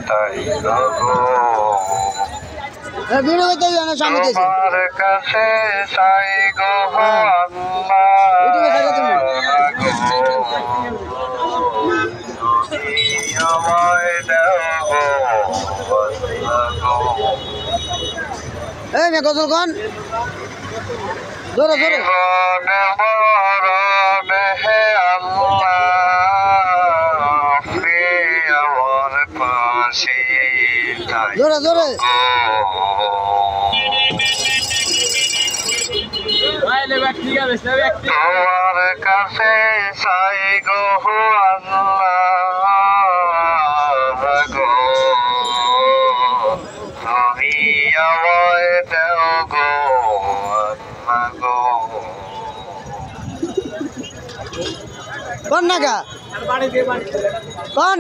তাই গো তোমার কাছে চাই গো আমায় দাও গো গজল গান জোরে জোরে জোরে জোরে তোমার কাছে চাই গো আল্লাহ গো তুমি আমায় দাও গো আল্লাহ গো কোন নাগা কোন